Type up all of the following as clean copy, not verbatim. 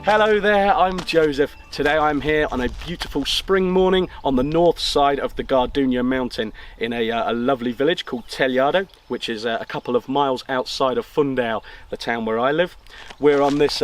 Hello there, I'm Joseph. Today I'm here on a beautiful spring morning on the north side of the Gardunha mountain in a lovely village called Telhado, which is a couple of miles outside of Fundão, the town where I live. We're on this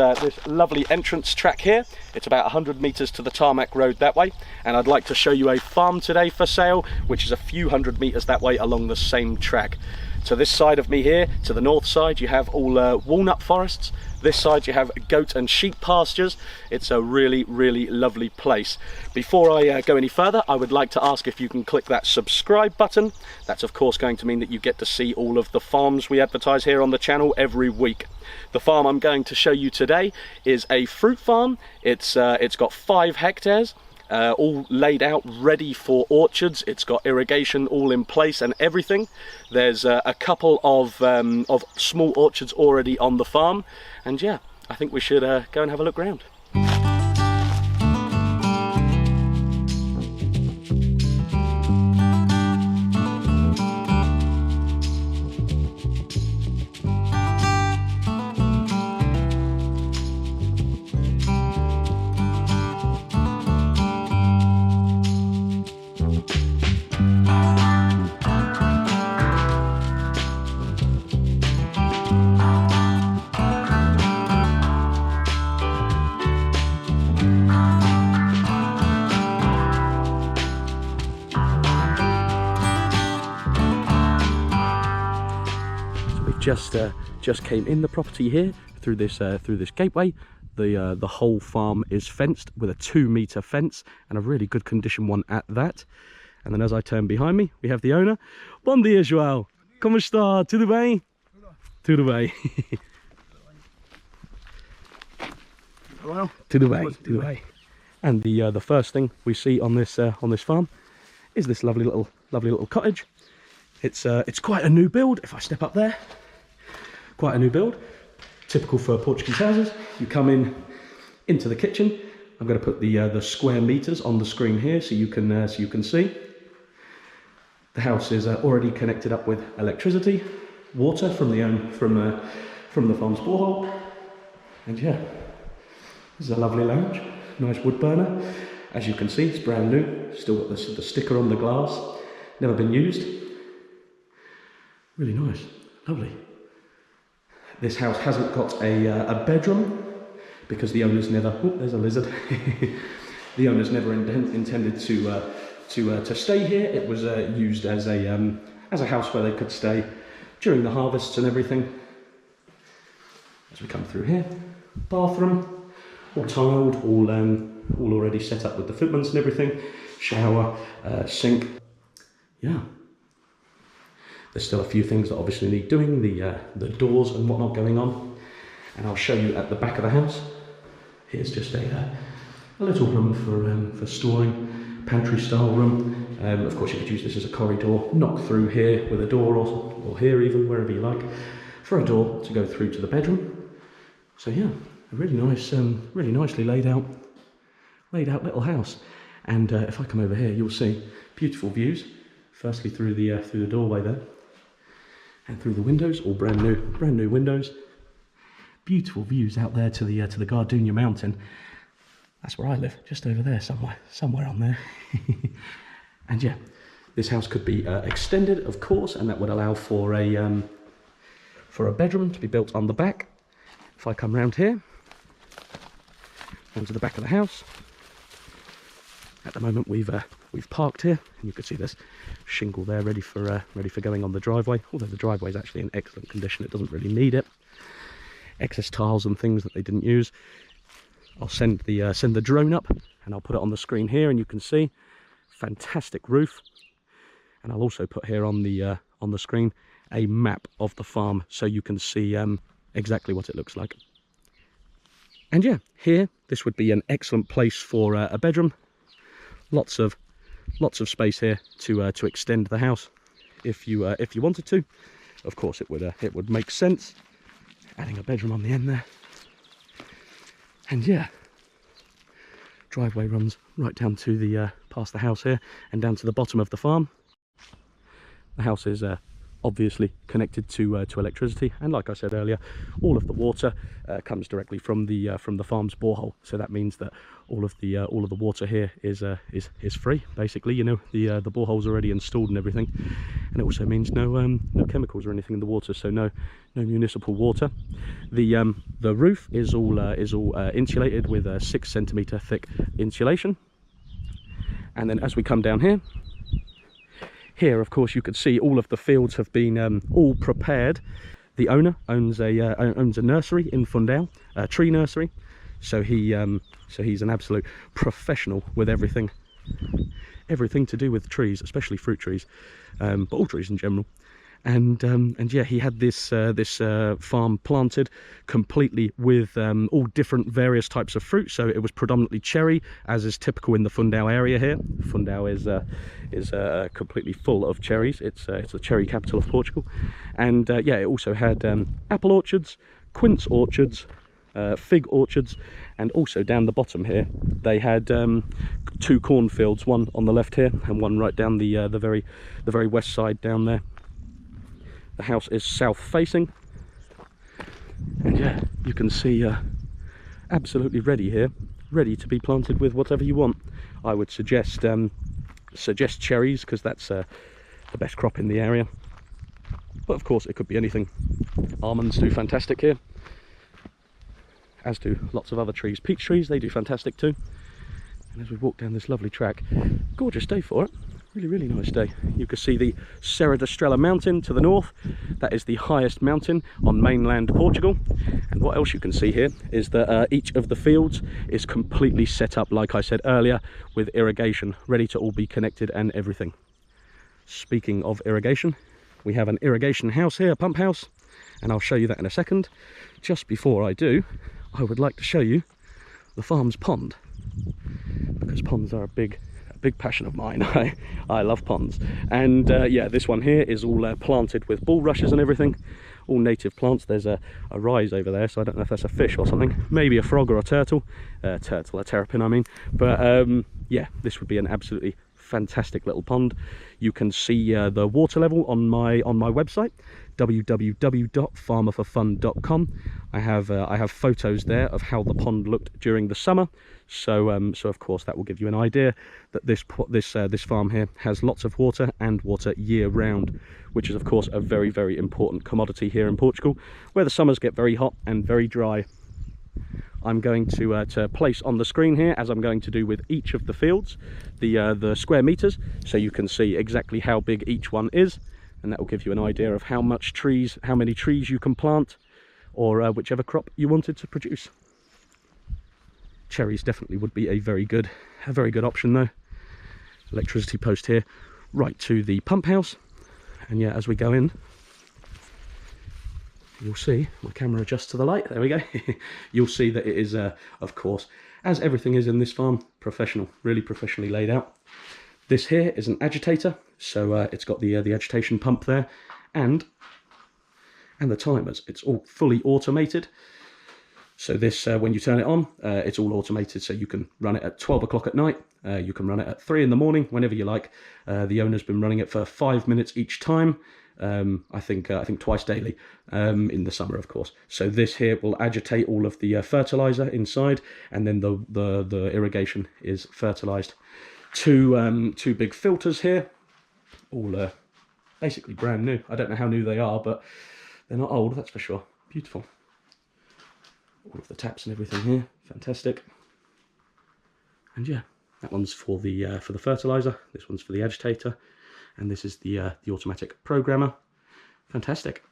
lovely entrance track here. It's about 100 meters to the tarmac road that way, and I'd like to show you a farm today for sale, which is a few hundred meters that way along the same track. To this side of me here, to the north side, you have all walnut forests. This side you have goat and sheep pastures. It's a really, really lovely place. Before I go any further, I would like to ask if you can click that subscribe button. That's of course going to mean that you get to see all of the farms we advertise here on the channel every week. The farm I'm going to show you today is a fruit farm. It's got 5 hectares. All laid out ready for orchards. It's got irrigation all in place and everything. There's a couple of small orchards already on the farm, and yeah, I think we should go and have a look round. Just came in the property here through this gateway. The whole farm is fenced with a 2-meter fence, and a really good condition one at that. And then as I turn behind me, we have the owner. Bom dia, João. Como está? Tudo bem? Tudo bem. Tudo bem. Tudo bem. And the first thing we see on this farm is this lovely little cottage. It's quite a new build. If I step up there. Quite a new build, typical for Portuguese houses. You come into the kitchen. I'm going to put the square meters on the screen here so you can see. The house is already connected up with electricity, water from the farm's borehole, and yeah, this is a lovely lounge, nice wood burner. As you can see, it's brand new. Still got the sticker on the glass. Never been used. Really nice, lovely. This house hasn't got a bedroom because the owners never. Oh, there's a lizard. The owners never intended to stay here. It was used as a house where they could stay during the harvests and everything. As we come through here, bathroom, all tiled, all already set up with the footments and everything. Shower, sink. Yeah. There's still a few things that obviously need doing, the doors and whatnot going on, and I'll show you at the back of the house. Here's just a little room for storing, pantry style room. Of course you could use this as a corridor, knock through here with a door, or here even, wherever you like, for a door to go through to the bedroom. So yeah, a really nice, really nicely laid out little house. And if I come over here, you'll see beautiful views. Firstly through the doorway there. And through the windows, all brand new windows. Beautiful views out there to the Gardunha mountain. That's where I live, just over there somewhere on there. And yeah, this house could be extended, of course, and that would allow for a bedroom to be built on the back. If I come round here, onto the back of the house. At the moment we've parked here, and you can see this shingle there ready for going on the driveway. Although the driveway is actually in excellent condition, it doesn't really need it. Excess tiles and things that they didn't use. I'll send the drone up, and I'll put it on the screen here, and you can see fantastic roof. And I'll also put here on the screen a map of the farm so you can see exactly what it looks like. And yeah, here this would be an excellent place for a bedroom. Lots of space here to extend the house if you wanted to. Of course, it would make sense adding a bedroom on the end there. And yeah, driveway runs right down to the past the house here and down to the bottom of the farm. The house is obviously connected to electricity, and like I said earlier, all of the water comes directly from the farm's borehole. So that means that all of the water here is free, basically. You know, the borehole's already installed and everything, and it also means no chemicals or anything in the water, so no municipal water. The roof is all insulated with a 6 centimeter thick insulation. And then as we come down here, of course, you can see all of the fields have been all prepared. The owner owns a nursery in Fundão, a tree nursery. So he's an absolute professional with everything to do with trees, especially fruit trees, but all trees in general. And yeah, he had this farm planted completely with all different various types of fruit. So it was predominantly cherry, as is typical in the Fundão area here. Fundão is completely full of cherries. It's the cherry capital of Portugal. And yeah, it also had apple orchards, quince orchards, fig orchards, and also down the bottom here they had 2 cornfields, one on the left here and one right down the very west side down there. The house is south facing, and yeah, you can see absolutely ready here, ready to be planted with whatever you want. I would suggest cherries, because that's the best crop in the area, but of course it could be anything. Almonds do fantastic here, as do lots of other trees. Peach trees, they do fantastic too. And as we walk down this lovely track, gorgeous day for it. Really nice day. You can see the Serra da Estrela mountain to the north. That is the highest mountain on mainland Portugal. And what else you can see here is that each of the fields is completely set up, like I said earlier, with irrigation, ready to all be connected and everything. Speaking of irrigation, we have an irrigation house here, a pump house, and I'll show you that in a second. Just before I do, I would like to show you the farm's pond, because ponds are a big passion of mine. I love ponds. And yeah, this one here is all planted with bulrushes and everything, all native plants. There's a rise over there, so I don't know if that's a fish or something, maybe a frog or a turtle, a terrapin I mean. But yeah, this would be an absolutely fantastic little pond. You can see the water level on my website, www.farmerforfun.com. I have photos there of how the pond looked during the summer. So of course that will give you an idea that this farm here has lots of water, and water year round, which is of course a very important commodity here in Portugal, where the summers get very hot and very dry. I'm going to place on the screen here, as I'm going to do with each of the fields, the square meters, so you can see exactly how big each one is, and that will give you an idea of how many trees you can plant, or whichever crop you wanted to produce. Cherries definitely would be a very good option though. Electricity post here, right to the pump house, and yeah, as we go in, you'll see, my camera adjusts to the light, there we go. You'll see that it is, of course, as everything is in this farm, professional, really professionally laid out. This here is an agitator, so it's got the agitation pump there, and the timers. It's all fully automated. So this, when you turn it on, it's all automated, so you can run it at 12 o'clock at night, you can run it at 3 in the morning, whenever you like. The owner's been running it for 5 minutes each time. I think twice daily, in the summer of course. So this here will agitate all of the fertilizer inside, and then the irrigation is fertilized. Two big filters here, all basically brand new. I don't know how new they are, but they're not old, that's for sure. Beautiful. All of the taps and everything here, fantastic. And yeah, that one's for the fertilizer, this one's for the agitator, and this is the automatic programmer. Fantastic.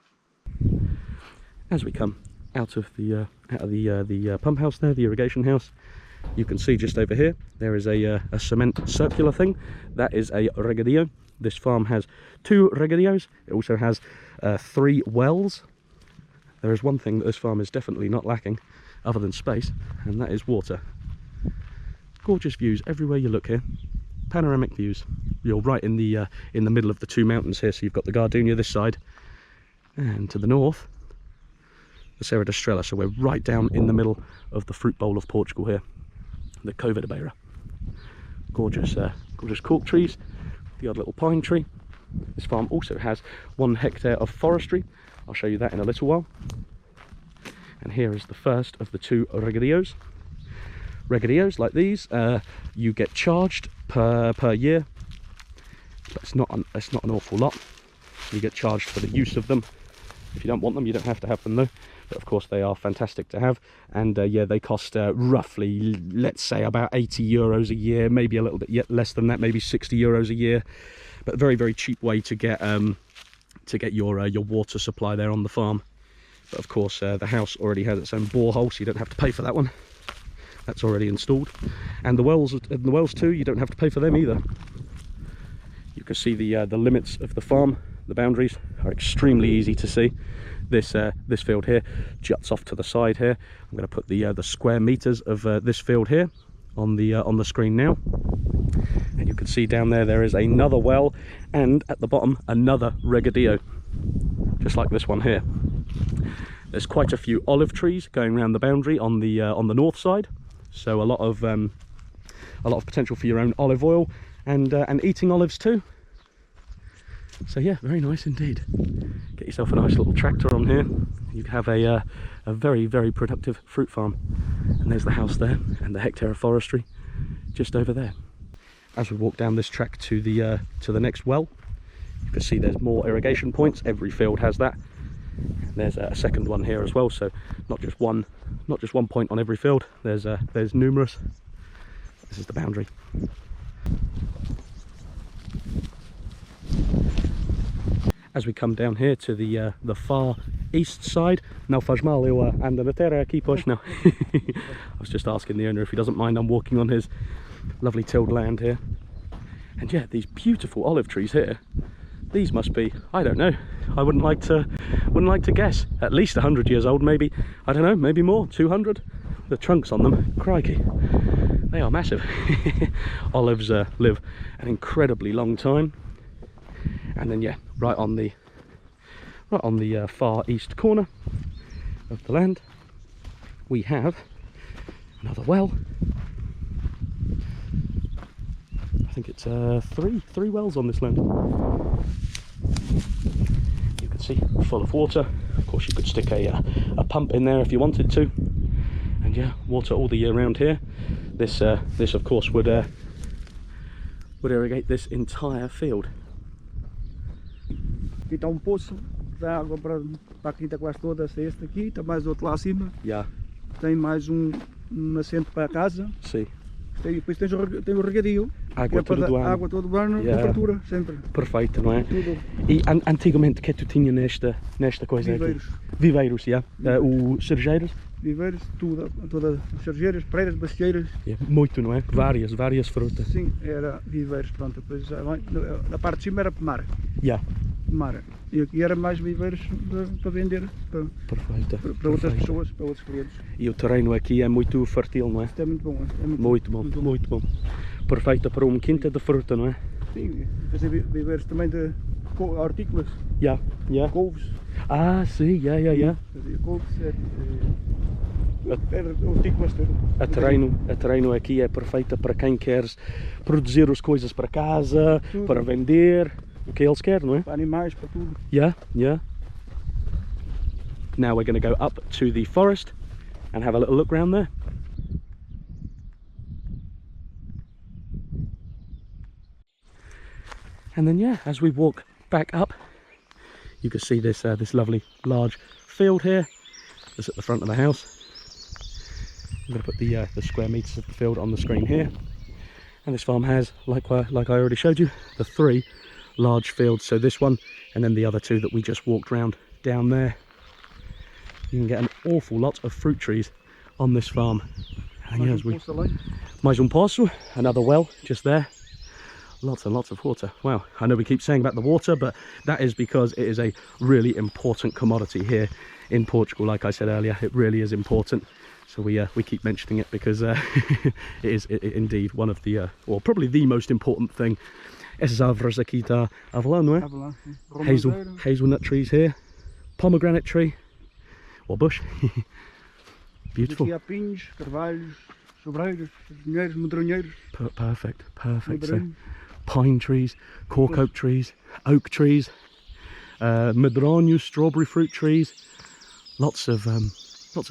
As we come out of the pump house there, the irrigation house, you can see just over here there is a cement circular thing. That is a regadío. This farm has 2 regadíos. It also has 3 wells. There is one thing that this farm is definitely not lacking, other than space, and that is water. Gorgeous views everywhere you look here. Panoramic views. You're right in the middle of the 2 mountains here, so you've got the Gardenia this side, and to the north, the Serra da Estrela. So we're right down in the middle of the fruit bowl of Portugal here, the Cova de Beira. Gorgeous, gorgeous cork trees, the odd little pine tree, This farm also has 1 hectare of forestry. I'll show you that in a little while. And here is the first of the 2 regadíos. Regadíos like these, you get charged per year, but it's not an awful lot. You get charged for the use of them. If you don't want them, you don't have to have them though. But of course they are fantastic to have, and yeah, they cost roughly, let's say, about 80 euros a year, maybe a little bit less than that, maybe 60 euros a year. But a very, very cheap way to get your water supply there on the farm. But of course the house already has its own borehole, so you don't have to pay for that one. That's already installed. And the wells too, you don't have to pay for them either. You can see the limits of the farm. The boundaries are extremely easy to see. This field here juts off to the side here. I'm going to put the square meters of this field here on the screen now, and you can see down there is another well, and at the bottom another regadío, just like this one here. There's quite a few olive trees going around the boundary on the north side, so a lot of potential for your own olive oil and eating olives too. So yeah, very nice indeed. Get yourself a nice little tractor on here. You have a very, very productive fruit farm. And there's the house there, and the hectare of forestry just over there. As we walk down this track to the next well, you can see there's more irrigation points. Every field has that. And there's a second one here as well. So not just one point on every field. There's numerous. This is the boundary. As we come down here to the far east side, now faz mal eu ando na terra aqui pois não. I was just asking the owner if he doesn't mind I'm walking on his lovely tilled land here. And yeah, these beautiful olive trees here, these must be, I don't know, I wouldn't like to guess, at least 100 years old, maybe, I don't know, maybe more, 200. The trunks on them, crikey, they are massive. Olives live an incredibly long time. And then yeah, right on the far east corner of the land, we have another well. I think it's three wells on this land. You can see full of water. Of course, you could stick a pump in there if you wanted to, and yeah, water all the year round here. This of course would irrigate this entire field. Aqui está poço de água para a quinta quase toda, este aqui, está mais outro lá acima. Yeah. Tem mais nascente para a casa. Sim. Depois tem o regadío. Água todo do ano. Água todo o ano, temperatura, sempre. Perfeito, não é? Tudo. E antigamente, o que tu tinha nesta coisa Viveiros. aqui? Viveiros, já? Os cerejeiros? Viveiros, todas as cerejeiras, preiras, bacieiras. Muito, não é? Várias frutas. Sim, era viveiros, pronto. Depois, na parte de cima era pomar. Já. Pomar. E aqui era mais viveiros para vender para outras pessoas, para outros clientes. E o terreno aqui é muito fértil, não é? Isto é muito bom. É muito bom. Perfeito para uma quinta de fruta, não é? Sim, fazer viveiros também de hortícolas. Já. Couves. Ah, sim, já. Fazia couves, era hortícolas tudo. A terreno aqui é perfeita para quem quer produzir as coisas para casa, tudo. Para vender, o que eles querem, não é? Para animais, para tudo. Yeah. Now we're going to go up to the forest and have a little look round there. And then yeah, as we walk back up, you can see this lovely large field here. That's at the front of the house. I'm going to put the square meters of the field on the screen here. And this farm has, like I already showed you, the 3 large fields. So this one, and then the other 2 that we just walked round down there. You can get an awful lot of fruit trees on this farm. And yeah, mais poço, another well just there. Lots and lots of water. Wow, I know we keep saying about the water, but that is because it is a really important commodity here in Portugal. Like I said earlier, it really is important. So we keep mentioning it because it is indeed one of the, or probably the most important thing. Essas árvores aqui está avelã, não é? Hazelnut trees here, pomegranate tree, or bush. Beautiful. Aqui há pinhos, carvalhos, sobreiros, pinheiros, medronheiros. Perfect. So pine trees, cork oak trees, madroño, strawberry fruit trees. Lots of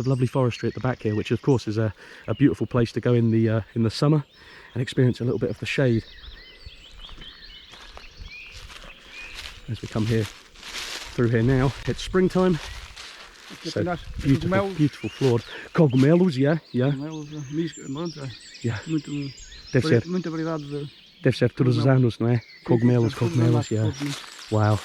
lovely forestry at the back here, which of course is a beautiful place to go in the summer and experience a little bit of the shade. As we come here through here now, it's springtime. So beautiful floored cogumelos, yeah. Deve ser todos os anos, não é? Cogumelos, yeah. Wow.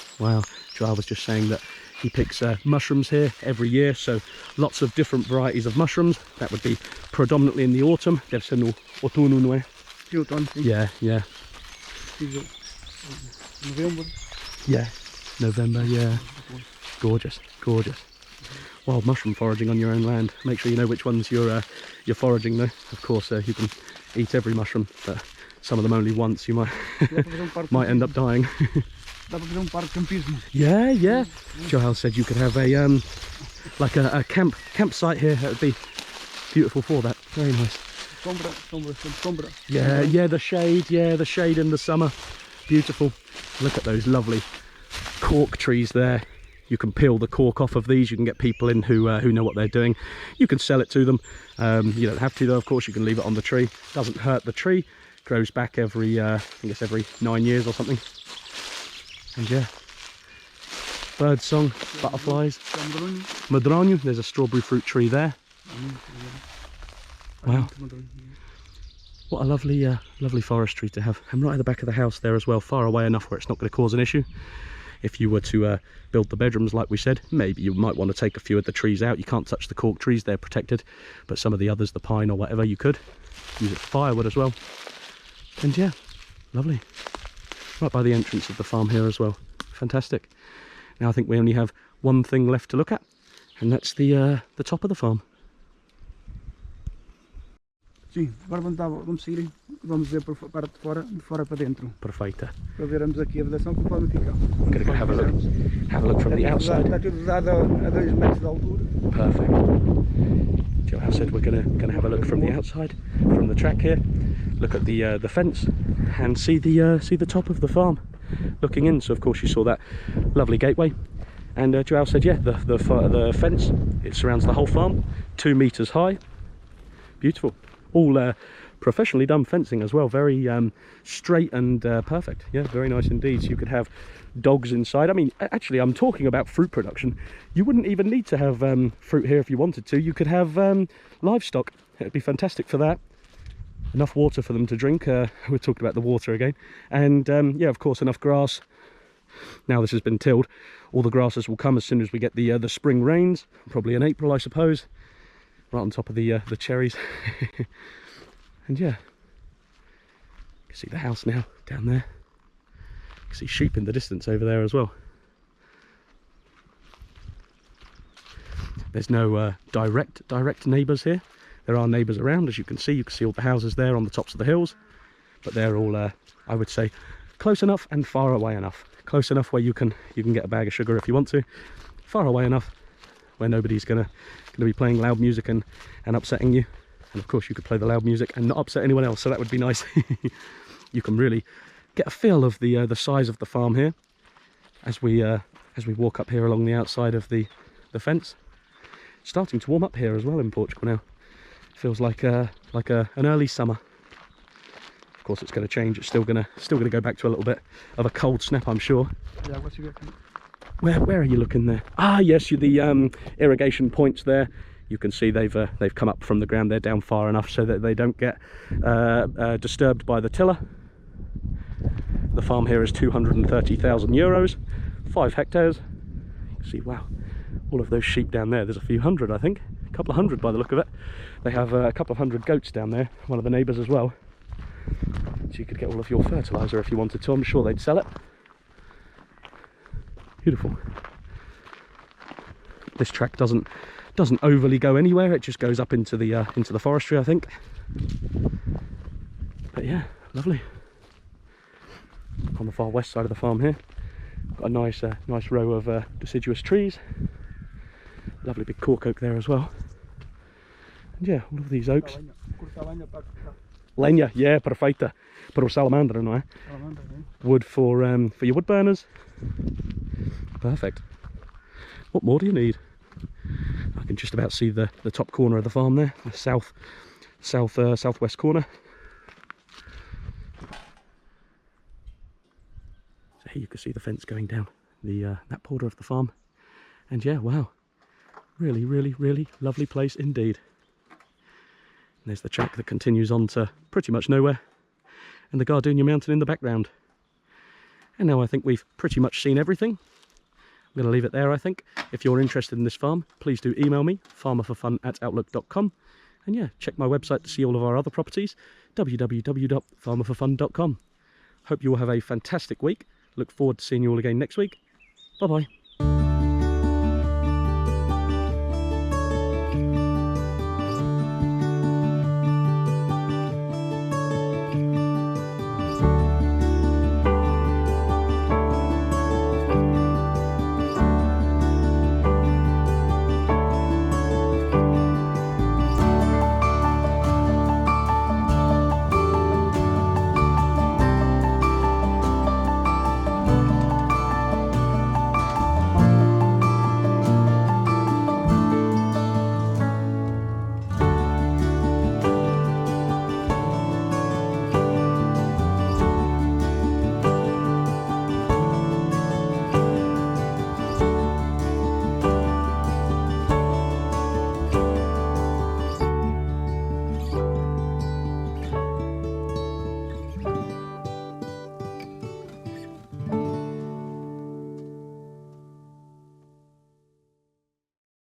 Joel was just saying that he picks mushrooms here every year, so lots of different varieties of mushrooms. That would be predominantly in the autumn. Deve ser no outono, não é? Yeah. November, yeah. Gorgeous. Wild mushroom foraging on your own land. Make sure you know which ones you're foraging though. Of course, you can eat every mushroom, but some of them only once. You might end up dying. Yeah. Joel said you could have a like a campsite here. That would be beautiful for that. Very nice. Sombra. Yeah, the shade in the summer. Beautiful. Look at those lovely cork trees there. You can peel the cork off of these. You can get people in who know what they're doing. You can sell it to them. You don't have to though, of course. You can leave it on the tree. Doesn't hurt the tree. Grows back every I guess every 9 years or something. And yeah, bird song, butterflies, madroño. There's a strawberry fruit tree there. Wow, what a lovely forestry to have. And right at the back of the house there as well, far away enough where it's not going to cause an issue. If you were to build the bedrooms like we said, maybe you might want to take a few of the trees out. You can't touch the cork trees, they're protected, but some of the others, the pine or whatever, you could use it for firewood as well. And yeah, lovely. Right by the entrance of the farm here as well. Fantastic. Now I think we only have one thing left to look at, and that's the top of the farm. Sim, agora vamos seguir, vamos ver por parte de fora para dentro. Perfeita. Para vermos aqui a vedação conforme fica. I'm going to go have a look from the outside. Está tudo dado a 2 metros de altura. Perfect. Joel said we're going to have a look from the outside, from the track here. Look at the fence and see the top of the farm looking in. So of course you saw that lovely gateway, and Joel said yeah, the fence, it surrounds the whole farm, 2 meters high. Beautiful. All professionally done fencing as well, very straight and perfect. Yeah, very nice indeed. So you could have dogs inside. I mean, actually I'm talking about fruit production. You wouldn't even need to have fruit here if you wanted to. You could have livestock. It would be fantastic for that. Enough water for them to drink. We're talking about the water again. And yeah, of course, enough grass. Now this has been tilled, all the grasses will come as soon as we get the spring rains, probably in April I suppose, right on top of the cherries. And yeah, you can see the house now down there. You can see sheep in the distance over there as well. There's no direct neighbours here. There are neighbours around, as you can see all the houses there on the tops of the hills, but they're all I would say close enough and far away enough. Close enough where you can get a bag of sugar if you want to, far away enough where nobody's gonna be playing loud music and upsetting you. And of course you could play the loud music and not upset anyone else, so that would be nice. You can really get a feel of the size of the farm here as we walk up here along the outside of the fence. It's starting to warm up here as well in Portugal now. Feels like an early summer. Of course, it's going to change. It's still going to go back to a little bit of a cold snap, I'm sure. Yeah, what's you looking? Where are you looking there? Ah, yes, the irrigation points there. You can see they've come up from the ground. They're down far enough so that they don't get disturbed by the tiller. The farm here is 230,000 euros, 5 hectares. You can see, wow, all of those sheep down there. There's a few hundred, I think. A couple of hundred by the look of it. They have a couple of hundred goats down there, one of the neighbours as well. So you could get all of your fertiliser if you wanted to. I'm sure they'd sell it. Beautiful. This track doesn't overly go anywhere. It just goes up into the forestry, I think. But yeah, lovely. On the far west side of the farm here, got a nice row of deciduous trees. Lovely big cork oak there as well. And yeah, all of these oaks. Leña, yeah, perfeita. Para o salamandra, não é? Salamandra, né? Wood for your wood burners. Perfect. What more do you need? I can just about see the top corner of the farm there, the southwest corner. So here you can see the fence going down that border of the farm. And yeah, wow, really, really, really lovely place indeed. And there's the track that continues on to pretty much nowhere, and the Gardenia mountain in the background. And now I think we've pretty much seen everything. I'm going to leave it there, I think. If you're interested in this farm, please do email me, farmerforfun@outlook.com. And yeah, check my website to see all of our other properties, www.farmerforfun.com. Hope you will have a fantastic week. Look forward to seeing you all again next week. Bye-bye.